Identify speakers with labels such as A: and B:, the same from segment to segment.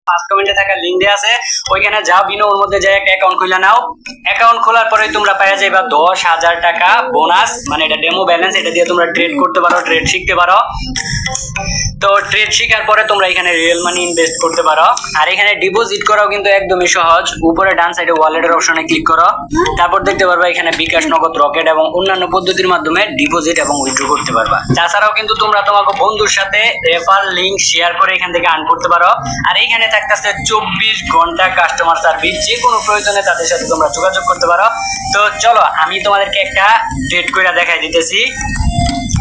A: First কমেন্টে থাকা link দেয়া আছে, ওইখানে যাও, বিনো ওর মধ্যে যাই একটা অ্যাকাউন্ট খুলে নাও। অ্যাকাউন্ট খোলার পরে তোমরা পেয়ে যাইবা 10,000 টাকা বোনাস, মানে এটা ডেমো ব্যালেন্স, এটা দিয়ে তোমরা ট্রেড করতে পারো, ট্রেড শিখতে পারো। তো ট্রেড শেখার পরে তোমরা এখানে রিয়েল মানি ইনভেস্ট করতে পারো। আর এখানে ডিপোজিট করাও কিন্তু একদমই সহজ। উপরে ডান সাইডে ওয়ালেটের অপশনে ক্লিক করো, তারপর দেখতে পারবা এখানে বিকাশ, নগদ, রকেট এবং অন্যান্য পদ্ধতির মাধ্যমে ডিপোজিট এবং উইথড্র করতে পারবা। তাছাড়াও কিন্তু তোমরা তোমাকে বন্ধুর সাথে রেফার লিংক শেয়ার করে এখান থেকে আর্ন করতে পারো। আর এইখানে থাকতেছে 24 ঘন্টা কাস্টমার সার্ভিস, যে কোনো প্রয়োজনে তাদের সাথে তোমরা যোগাযোগ করতে পারো। তো চলো আমি তোমাদেরকে একটা ট্রেড করে দেখাই দিতেছি।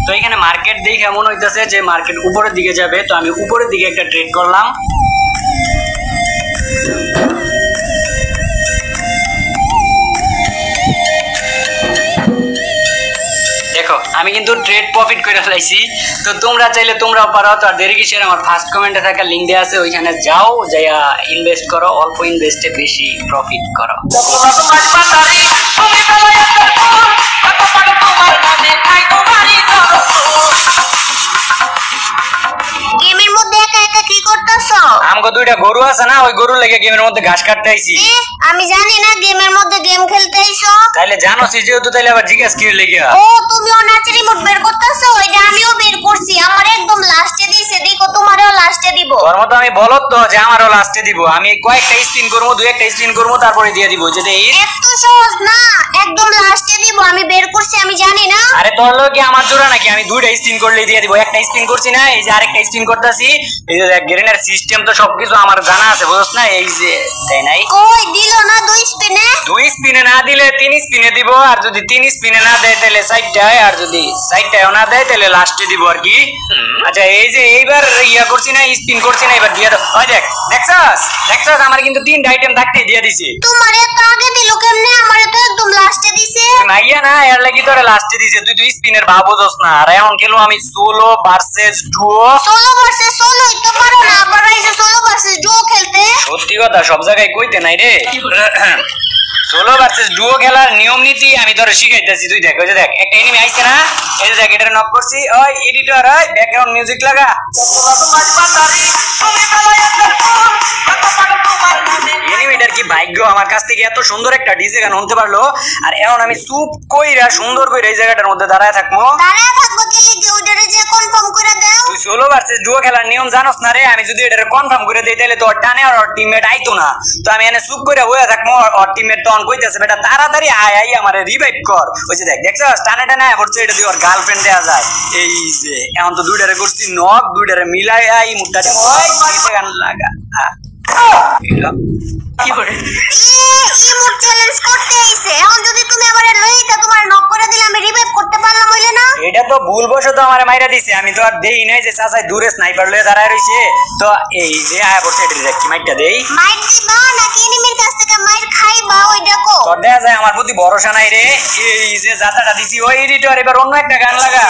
A: তো এখানে মার্কেট দেখে এমন হইতেছে যে মার্কেট উপরের দিকে যাবে, তো আমি উপরের দিকে একটা ট্রেড করলাম। দেখো আমি কিন্তু ট্রেড প্রফিট করে ফেলাইছি। তো তোমরা চাইলে তোমরাও পারো। তো আর দেরি কিসের, আমার ফার্স্ট কমেন্টে থাকা লিংক দেওয়া আছে, ওইখানে যাও, যাইয়া ইনভেস্ট করো, অল্প ইনভেস্টে বেশি প্রফিট করো।
B: গেমের মধ্যে একা একা কি করতেছো?
A: আমগো দুইটা গরু আছে না, ওই গরুর লেগে গেমের মধ্যে ঘাস কাটতে আইছি।
B: আমি জানি না গেমের মধ্যে গেম খেলতে আইছো।
A: তাইলে জানো সি যেহেতু, তাইলে আবার জিজ্ঞাসা কি লেগে?
B: ও তুমি অনাচ রিমোট বের করতেছো? এটা আমিও বের করছি, আমার একদম লাস্টে দিছে, দেখো তোমারও লাস্টে দিব।
A: তোর মতো আমি বলো তো যে আমারও লাস্টে দিব। আমি কয়েকটা স্পিন করবো, দুই একটা স্পিন করবো, তারপরে দিয়ে দিব। যে
B: এত সহজ না, একদম লাস্টে দিব, আমি বের করছি, আমি জানি না।
A: আরে তোর লোকে আমার জোড়া নাকি? আমি দুইটা স্পিন করলেই দিয়ে দিব। একটা স্পিন করছি না, এই যে আরেকটা স্পিন করতেছি। এই যে গ্রেনের সিস্টেম তো সবকিছু আমার জানা আছে, বুঝছ না? এই যে তাই নাই,
B: কই দিল না দুই স্পিনে?
A: দুই স্পিনে না দিলে 3 স্পিনে দিব। আর যদি 3 স্পিনে না দেয় তাহলে 4টায়, আর যদি 4টায়ও না দেয় তাহলে লাস্টে দিব আর কি। আচ্ছা এই যে এইবার ইয়া করছি না, স্পিন করছি না, এবার দিয়ে দাও। ওই দেখ, দেখছস দেখছস, আমার কিন্তু 3টা আইটেম থাকতে দিয়ে দিছি।
B: তোমারে তো আগে দিল কেমনে? আমারে তো একদম লাস্টে দিছে।
A: মাইয়া না, এর লাগি তোরে লাস্টে দিছে। তুই তো স্পিনের ভাব বুঝছ না। আর এখন খেলো আমি solo versus duo.
B: Solo versus solo তো পারো না, আবার আইছে সোলো ভার্সেস ডুও খেলতে।
A: সত্যি কথা সব জায়গায় কইতে নাই রে। সোলো ভার্সেস ডুও খেলার নিয়ম নীতি আমি তোরে শিখাইতেছি। তুই দেখ, ওই যে দেখ একটা এনিমি আইছে না, এই যে দেখ এটা নক করছি। ওই এডিটর, ওই ব্যাকগ্রাউন্ড মিউজিক লাগা। এনিমিটার কি ভাগ্য, আমার কাছ থেকে এত সুন্দর একটা ডিজে গান শুনতে পারলো। আর এখন আমি চুপ কইরা সুন্দর করে এই জায়গাটার মধ্যে দাঁড়ায় থাকবো।
B: দাঁড়ায় থাকবো কি লিগে? ওইটারে যে কনফার্ম করে দাও।
A: তুই সোলো ভার্সেস ডুও খেলার নিয়ম জানোস না রে? আমি যদি এটা কনফার্ম করে দেই তাহলে তো ওর টানে আর ওর টিমমেট আইতো না। তো আমি এনে চুপ করে বইয়া থাকবো, ওর টিমমেট তখন কইতেছে বেটা তাড়াতাড়ি আয়, আই আমারে রিভাইভ কর। ওই যে দেখ, দেখছস টানে টানে আয় পড়ছে, এটা দিয়ে ওর গার্লফ্রেন্ড দেয়া যায়। এই যে এখন তো দুইটারে করছি নক, দুইটারে মিলাই আই মুটটা দে। ওই নিচে গান লাগা কি করে
B: ইমোট চ্যালেঞ্জ করতে আইছে। এখন যদি তুমি আমারে লইতা তোমার নক করে দিলে আমি রিভাইভ করতে পারলাম হইলে না?
A: এটা তো ভুলবশত আমারে মাইরা দিছে। আমি তো আর দেই নাই যে চাচাই দূরে স্নাইপার লয়ে দাঁড়ায় রইছে। তো এই যে আয়া পড়ছে, এটা দেখ কি মাইরটা দেই।
B: মাইর দিবা নাকি এনিমির কাছ থেকে মাইর খাইবা ওইটা কো?
A: তোর দেখা যায় আমার প্রতি ভরসা নাই রে। এই যে জাতাটা দিছি, ওই এডিটর এবার অন্য একটা গান লাগা।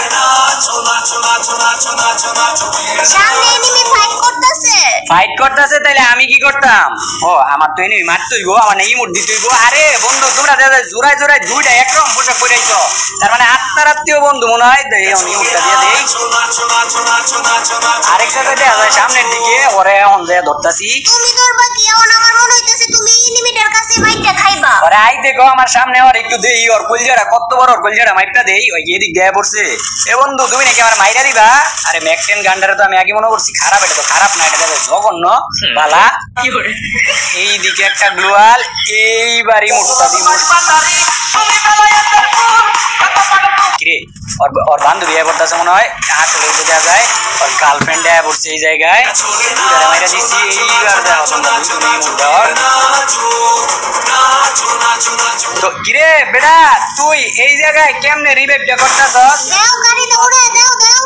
B: সামনে এনিমি ফাইট করতেছে।
A: ফাইট করতেছে, তাইলে আমি কি করতাম? ও আমার তো এনিমি মারতে হইব, আমার না ইমোট দিতে হইব। আরে বন্ধু তোমরা দেখা যায় জোড়ায় জোড়ায় দুইটা একরকম পোশাক পরে আইছো, তার মানে আত্মীয় বন্ধু মনে হয়। এই ইমোটটা দিয়ে দেই। আরেক জায়গায় দেখা যায় সামনের দিকে, ওরে এখন যে ধরতাছি।
B: তুমি ধরবা কি? এখন আমার মনে হইতেছে তুমি এনিমিটার কাছে মাইরটা খাইবা।
A: ওরে আই দেখো আমার সামনে, আর একটু দেই ওর কলজাটা কত বড়, ওর কলজাটা মাইরটা দেই। ওই এদিক দেয়া পড়ছে। এ বন্ধু তুমি নাকি আমার মাইরা দিবা? আরে ম্যাকটেন গান্ডারে তো আমি আগে মনে করছি খারাপ, এটা তো খারাপ না, এটা দেখো জঘন্য বালা। এই দিকে একটা গ্লোয়াল, এইবারই মুটটা দি। কিরে ওর বান্ধবী আয়া পড়তেছে মনে হয়, হাতে লইতে দেওয়া যায়। ওর গার্লফ্রেন্ড আয়া পড়ছে এই জায়গায়, দুইটারে মাইরা দিছি। এইবার দেখো তোমরা দুজনে মুটটা। তো কিরে বেটা তুই এই জায়গায় কেমনে রিভাইভটা করতেছস?
B: দাও গাড়িতে উড়াই দাও দাও।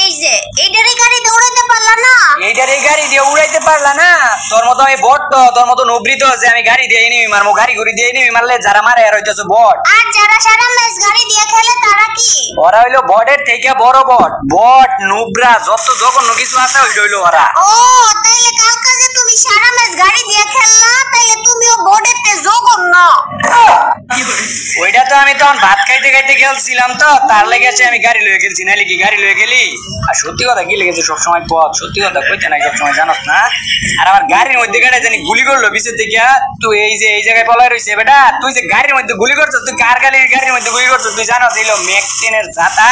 B: এই যে এইটারে গাড়িতে উড়াইতে পারলা না?
A: এইটারে গাড়ি দিয়ে উড়াইতে পারলা না? তোর মতো আমি বট তো, তোর মতো নবৃত আছে আমি গাড়ি দিয়ে এনিমি মারবো। গাড়ি ঘুরি দিয়ে এনিমি মারলে যারা মারে আর হইতাছে বট।
B: আর যারা সারা ম্যাচ গাড়ি দিয়ে খেলে তারা কি?
A: ওরা হইলো বটের থেকে বড় বট। বট নুবরা যত জঘন্য কিছু আছে ওইটা হইলো ওরা।
B: ও তাইলে কালকে যে তুমি সারা ম্যাচ গাড়ি দিয়ে খেললা, তাইলে তুমিও বোর্ডেতে জঘন্য।
A: ওইটা তো আমি তখন ভাত খাইতে খাইতে খেলছিলাম, তো তার লেগেছে আমি গাড়ি লয়ে গেলছি, নাইলে কি গাড়ি লয়ে গেলি? আর সত্যি কথা কি লেগেছে সবসময় পথ, সত্যি কথা কইতে না সবসময় জানাস না। আর আমার গাড়ির মধ্যে গাড়ি জানি গুলি করলো পিছের থেকে, তুই এই যে এই জায়গায় পলাই রয়েছে বেটা, তুই যে গাড়ির মধ্যে গুলি করছিস, তুই কার গাড়ির মধ্যে গুলি করছিস তুই জানাস? এইলো ম্যাকটেনের জাতা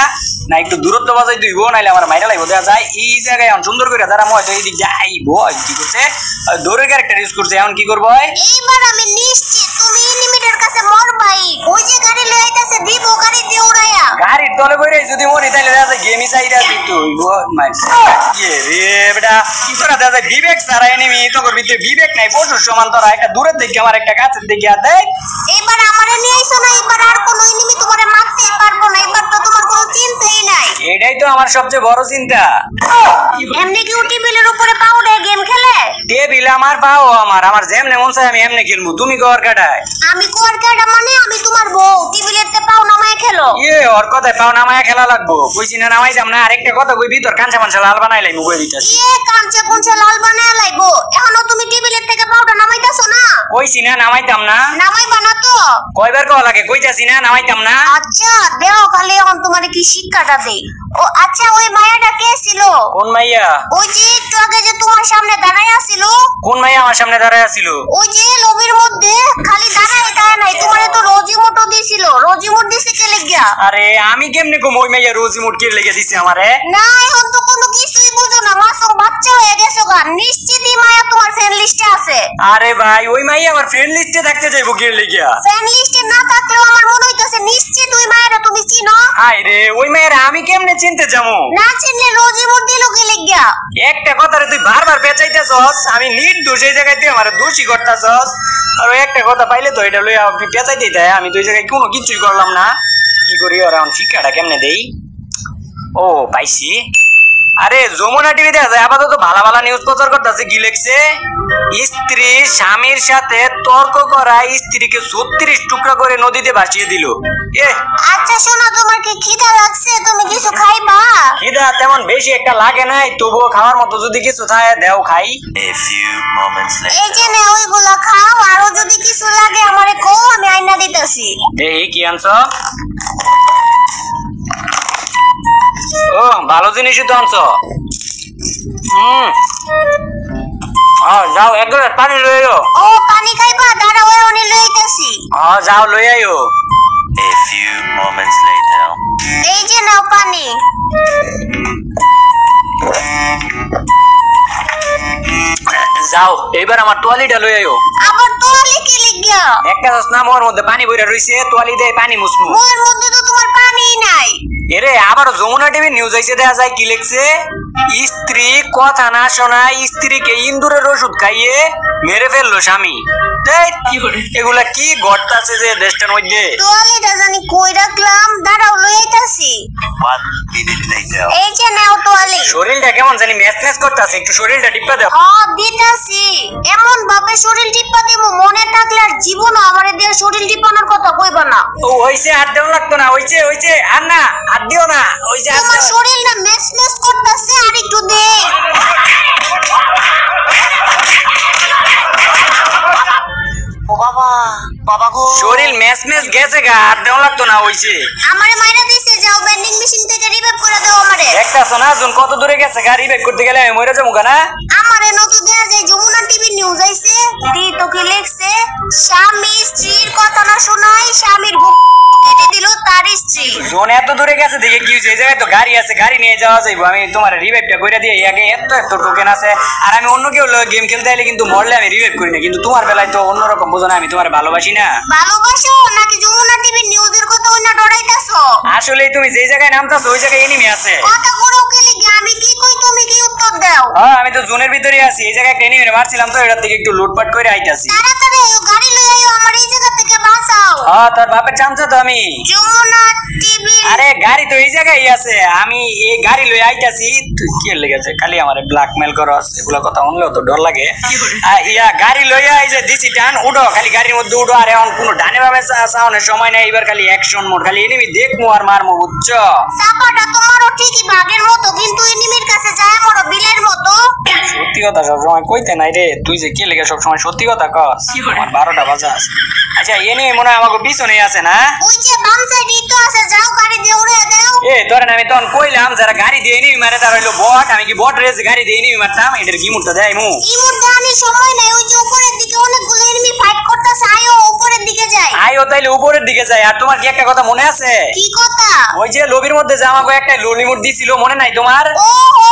A: না, একটু দূরত্ব বাজাই তুই নাইলে আমার মাইরা লাগবো। দেওয়া যায় এই জায়গায় এখন সুন্দর করে দাঁড়া ময়, তো এই দিক দিয়ে আইবো কি করছে, দৌড়ের ক্যারেক্টার ইউজ করছে, এখন কি করবো?
B: এইবার আমি নিশ্চিত তুমি এনিমিটার কাছে মরবাই। ওই যে গাড়ি লয়ে আইতাছে, দিব গাড়ি দিয়ে উড়াইয়া।
A: গাড়ির তলে বইরে যদি মরি তাইলে দেখা যায় গেমই চাইরা দিত ইয়ে রে বেটা, কি করা দেখা যায়? বিবেক ছাড়া এনিমি তো করবি, তুই বিবেক নাই, পশুর সমান তোরা। একটা দূরের দিকে আমার একটা কাছের দিকে দেখ।
B: এবার আমারে নিয়ে আইছো না, এবার আর কোনো এনিমি তোমারে মারতে পারবো না, এবার তো তোমার কোনো চিন্তাই নাই।
A: এটাই তো আমার সবচেয়ে বড় চিন্তা।
B: এমনি কি টেবিলের উপরে পাউডার গেম খেলে?
A: টেবিল আমার পাও, আমার যেমনে মন চায় আমি এমনি খেলবো, তুমি কর কাটায়।
B: আমি কোর কাটা মানে আমি তোমার বউ, টেবিলেতে পাও নামায় খেলো।
A: ইয়ে ওর কথায় পাও নামায় খেলা লাগবো, কইছি না নামাই যাম না। আরেকটা কথা কই, ভিতর কাঁচা মাংস লাল বানাইলাই মুগই দিতাছি।
B: কাঞ্চা কুঞ্চা লাল বানায় লাইবো, এখনো তুমি টেবিলের থেকে পাউডার নামাইতাছো না?
A: কইছি না নামাইতাম না।
B: নামাইবা না তো?
A: কয়বার কওয়া লাগে, কইতাছি না নামাইতাম না।
B: আচ্ছা দেও, খালি এখন তোমারে কি শিক্ষাটা দেই। ও আচ্ছা, ওই মায়াটা কে ছিল?
A: কোন মাইয়া?
B: ওই যে একটু আগে যে তোমার সামনে দাঁড়ায় আছিল।
A: কোন মাইয়া আমার সামনে দাঁড়ায় আছিল?
B: ওই যে লবির মধ্যে খালি দাঁড়ায় নাই, তোমারে তো রোজিমোটো দিছিল। রোজিমোট দিছে কে লাগিয়া?
A: আরে আমি কেমনে কম ওই মাইয়া রোজিমোট কে লেগে দিছে আমারে?
B: না এখন তো কোনো কিছুই বুঝো না, মাসুম বাচ্চা হয়ে গেছো গা। নিশ্চিতই মায়া তোমার ফ্রেন্ড লিস্টে আছে।
A: আরে ভাই ওই মাইয়া আমার ফ্রেন্ড লিস্টে থাকতে যাইবো কে লেগিয়া?
B: ফ্রেন্ড লিস্টে না থাকলেও আমার মনে হইতাছে নিশ্চিত ওই মায়াটা তুমি চিনো।
A: হাই রে, ওই মাইয়ারে আমি কেমনে চিনতে যাবো?
B: না চিনলে রোজিমোট দিল কে লাগিয়া?
A: একটা কথারে তুই বারবার পেঁচাইতেছস, আমি নির্দোষ এই জায়গায় তুই আমার দোষী করতেছস। আর ওই একটা কথা পাইলে তো এটা লইয়া পেঁচাইতেই দেয়, আমি তো ওই জায়গায় কোনো কিছুই করলাম না। কি করি ওরা এখন শিক্ষাটা কেমনে দেই? ও পাইছি। আরে যমুনা টিভিতে আছে আপাতত ভালো ভালো নিউজ প্রচার করতেছে, কি লিখছে? স্ত্রী স্বামীর সাথে তর্ক করা স্ত্রীকে 36 টুকরা করে নদীতে ভাসিয়ে দিল।
B: আচ্ছা শোনো, তোমার কি খিদা লাগছে? তুমি কিছু খাইবা?
A: খিদা তেমন বেশি একটা লাগে নাই, তবুও খাওয়ার মতো যদি কিছু থাকে দেও খাই।
C: A few moments later.
B: এই যে নে ওইগুলা খাও, আরো যদি কিছু লাগে আমারে কও, আমি আইনা দিতেছি।
A: এই কি আনছ? ও ভালো জিনিসই তো আনছ। যাও এক গ্লাস পানি লই আইও।
B: ও পানি খাইবা? দাঁড়াও আমি লইতেছি।
A: যাও লই আইও।
C: A few moments later.
B: এই যে নাও পানি।
A: যাও এবার আমার তোয়ালিটা লই আইও।
B: আবার তোয়ালি কি লিগা?
A: একটা না মোর মধ্যে পানি বইরা রইছে, তোয়ালি দিয়ে পানি মুছমু।
B: মোর মধ্যে তো তোমার পানিই নাই।
A: এরে আবার যমুনা টিভি নিউজ আইছে, দেখা যায় কি লিখছে? স্ত্রী কথা না শোনায় স্ত্রীকে ইন্দুরের ওষুধ খাইয়ে মেরে ফেললো স্বামী। এগুলা কি ঘটতাছে যে দেশটার মধ্যে?
B: তোয়ালিটা জানি কই রাখলাম, দাঁড়াও লই আইতাছি।
C: 1 minute later.
B: এই যে নাও তোয়ালি।
A: শরীরটা কেমন জানি ম্যাচ ম্যাচ করতেছে, একটু শরীরটা টিপা দাও।
B: দিতাছি। এমন ভাবে শরীর টিপা দিব, মনে থাকলে আর জীবনও আমারে দিয়ে শরীর টিপানোর কথা কইবা না।
A: ও হইছে, আর দেও লাগতো না, হইছে হইছে, আর না আর দিও না, হইছে আর
B: তোমার
A: দিও।
B: শরীরটা মেস মেস করতেছে, আর একটু দে।
C: ও বাবা, বাবা গো।
A: শরীর ম্যাচ ম্যাচ গেছে গা, আর দেও লাগতো না, হইছে।
B: আমারে মাইরা দিছে, যাও বেন্ডিং মেশিন থেকে রিভাইভ করে দাও আমারে।
A: একটা সোনা জুন কত দূরে গেছে, গাড়ি ব্যাক করতে গেলে আমি মরে যাবো না।
B: আমারে নতুন দেয়া যায় যমুনা টিভি নিউজ আইছে, দি তো কি লিখছে? স্বামী স্ত্রীর কথা না শোনায় স্বামীর বুক কেটে দিল তার স্ত্রী।
A: জোন এত দূরে গেছে দেখে কি হয়েছে? এই জায়গায় তো গাড়ি আছে, গাড়ি নিয়ে যাওয়া যাইবো। আমি তোমার রিভাইভটা কইরা দিয়ে আগে এত টোকেন আছে। আর আমি অন্য কেউ গেম খেলতে আইলে কিন্তু মরলে আমি রিভাইভ করি না, কিন্তু তোমার বেলায় তো অন্যরকম, বোঝো না? আমি তোমার ভালোবাসি না।
B: ভালোবাসো নাকি যমুনা টিভি নিউজের কথা ওই না ডরাইতাছো?
A: আসলে তুমি যে জায়গায় নামতাছো ওই জায়গায় এনিমি আছে।
B: কথা গুলো কি লিখে আমি কি কই তুমি কি উত্তর দাও?
A: আমি তো জোনের ভিতরে আছি, এই জায়গায় একটা এনিমি মারছিলাম, তো এটার থেকে একটু লুটপাট করে আইতাছি।
B: তাড়াতাড়ি আইও, গাড়ি লই আইও, আমার এই জায়গা থেকে বাঁচাও।
A: তোর বাপের চামচা তো আমি।
B: যমুনা টিভি।
A: আরে গাড়ি তো এই জায়গায় আছে, আমি এই গাড়ি লই আইতাছি। তুই কি লেগেছে খালি আমারে ব্ল্যাকমেল করস? এগুলা কথা শুনলেও তো ডর লাগে। গাড়ি লইয়া এই যে দিছি টান, উঠো খালি গাড়ির মধ্যে উঠো। আর এখন কোনো ডানে ভাবে চাওয়ানোর সময় নাই, এবার খালি অ্যাকশন মোড, খালি এনিমি দেখমু আর মারমু, বুঝছো?
B: চাপাটা তোমারও ঠিকই বাঘের মতো, কিন্তু এনিমির কাছে যায় মরো বিলের মতো।
A: সত্যি কথা সবসময় কইতে নাই রে, তুই যে কি লেগে সবসময় সত্যি কথা কস। আমার 12টা বাজাস। আচ্ছা এনে মনে হয় আমাকে পিছনে আছে না?
B: ওই যে বাম সাইডে তো আছে, যাও গাড়ি দিয়ে উড়ে দাও।
A: এ ধরেন আমি তখন কইলাম যারা গাড়ি দিয়ে নিবি মারে তার হইলো বট, আমি কি বট রেস গাড়ি দিয়ে নিবি মারতাম? এটার কি মুহূর্তে দেয় মু
B: ইমুর গানি সময় নাই, ওই যে উপরের দিকে অনেকগুলো এনিমি ফাইট করতেছে, আয়ো উপরের দিকে যাই।
A: আইও তাইলে উপরের দিকে যাই। আর তোমার কি একটা কথা মনে আছে?
B: কি কথা?
A: ওই যে লবির মধ্যে যে আমাকে একটা ললিমুট দিছিল মনে নাই তোমার?
B: ও ও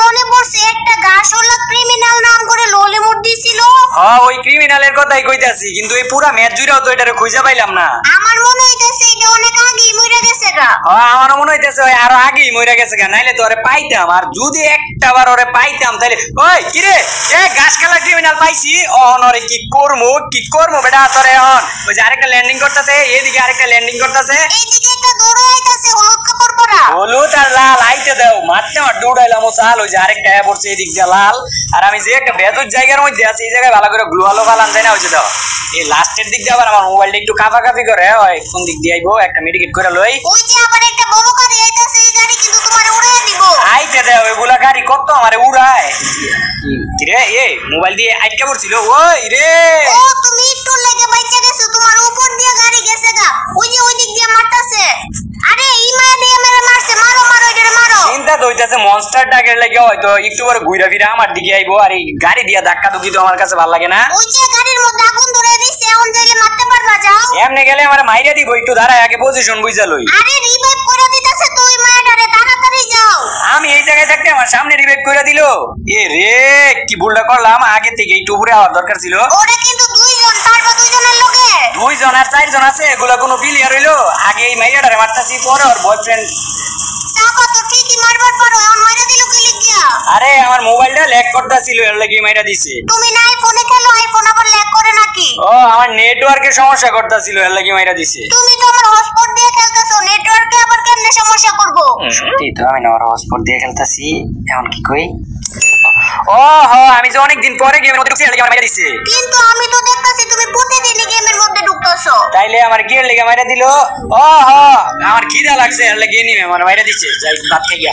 B: মনে পড়ছে, একটা গাছওয়ালা ক্রিমিনাল নাম করে ললিমুট দিছিল।
A: হ্যাঁ ওই ক্রিমিনালের কথাই কইতাছি, কিন্তু এই পুরা ম্যাচ জুড়েও তো এটারে খুঁজে পাইলাম না।
B: আমার মনে হইতাছে এটা অনেক আগেই মরে গেছে গা।
A: হ্যাঁ আমারও মনে হইতেছে ওই আরো আগেই মরে গেছে গা, নাইলে তো ওরে পাইতাম। আর যদি একটা বার ওরে পাইতাম তাইলে ওই কিরে এ গাছ খেলা ক্রিমিনাল পাইছি অন ওরে কি করমু বেটা তোরে অন। ওই যে আরেকটা ল্যান্ডিং করতেছে, এদিকে আরেকটা ল্যান্ডিং করতেছে,
B: এইদিকে একটা দৌড়ে আইতাছে হলুদ কাপড় পরা।
A: হলুদ আর লাল আইতে দাও, মারতে আমার দৌড়াইলাম ও চাল। ওই যে আরেকটা আয়া পড়ছে এদিক দিয়ে লাল। আর আমি যে একটা বেজুর জায়গার মধ্যে আছি এই জায়গায় ভালো করে গ্লু আলো ফালান যায় না, ওই যে দাও এই লাস্টের দিক দিয়ে আবার আমার মোবাইলটা একটু কাফাকাফি করে হয়, কোন দিক দিয়ে আইবো একটা মেডিকেট করে লই।
B: ওই যে আবার একটা বড় গাড়ি আইতাছে, এই গাড়ি কিন্তু তোমার উড়াই দিব।
A: আইতে দাও এগুলা গাড়ি কত আমারে উড়ায়। কিরে এ মোবাইল দিয়ে আটকে পড়ছিল ওই রে।
B: ও তুমি একটু লেগে বাইচা গেছো, তোমার উপর দিয়ে গাড়ি গেছে গা, ওই যে ওই দিক দিয়ে মারতাছে। আরে ইমা দিয়ে মেরে মারছে, মারো মারো এটারে মারো।
A: চিন্তা তো হইতাছে মনস্টার ডাকের লাগে হয়তো একটু পরে ঘুরে ফিরে আমার দিকে আইবো। আর এই গাড়ি দিয়া ধাক্কা ধুকি তো আমার কাছে ভালো লাগে না।
B: ওই যে গাড়ির মধ্যে আগুন ধরে দিছে, এখন যাইলে মারতে পারবা, যাও।
A: এমনি গেলে আমার মাইরা দিব, একটু দাঁড়ায় আগে পজিশন বুঝা লই।
B: আরে রিভাইভ করে দিতেছে তুই মায়াটারে, তাড়াতাড়ি যাও।
A: আমি এই জায়গায় থাকতে আমার সামনে রিভাইভ করে দিল। এ রে কি ভুলটা করলাম, আগে থেকে একটু উপরে হওয়ার দরকার ছিল।
B: ওরা কিন্তু দুইজন, পারবা দুইজনের লগে।
A: 2 জন আর 4 জন আছে, এগুলা কোনো প্লেয়ার হইলো? আগে এই মাইয়াটারে মারতাছি, পরে ওর বয়ফ্রেন্ড।
B: চাপা তো ঠিকই মারবার পারো, এখন মাইরা দিল কি লিখিয়া?
A: আরে আমার মোবাইলটা ল্যাগ করতেছিল এর লাগি মাইরা দিছে।
B: তুমি না আইফোনে খেলো, আইফোন আবার ল্যাগ করে নাকি?
A: ও আমার নেটওয়ার্কের সমস্যা করতেছিল এর লাগি মাইরা দিছে।
B: তুমি তো আমার হটস্পট দিয়ে খেলতেছো, নেটওয়ার্কে আবার কেমনে সমস্যা করব?
A: সত্যি তো আমি না ওর হটস্পট দিয়ে খেলতাছি, এখন কি কই? ও হ আমি যে অনেকদিন পরে গেমের মধ্যে ঢুকছি এর লাগি আমার মাইরা দিছে।
B: কিন্তু আমি তো দেখতাছি তুমি প্রতিদিনই গেমের মধ্যে ঢুকতেছো।
A: তাইলে আমার কি এর লাগি মাইরা দিল? ও হ আমার খিদা লাগছে এর লাগি নিয়ে আমার মাইরা দিছে। যাই বাদ থেকে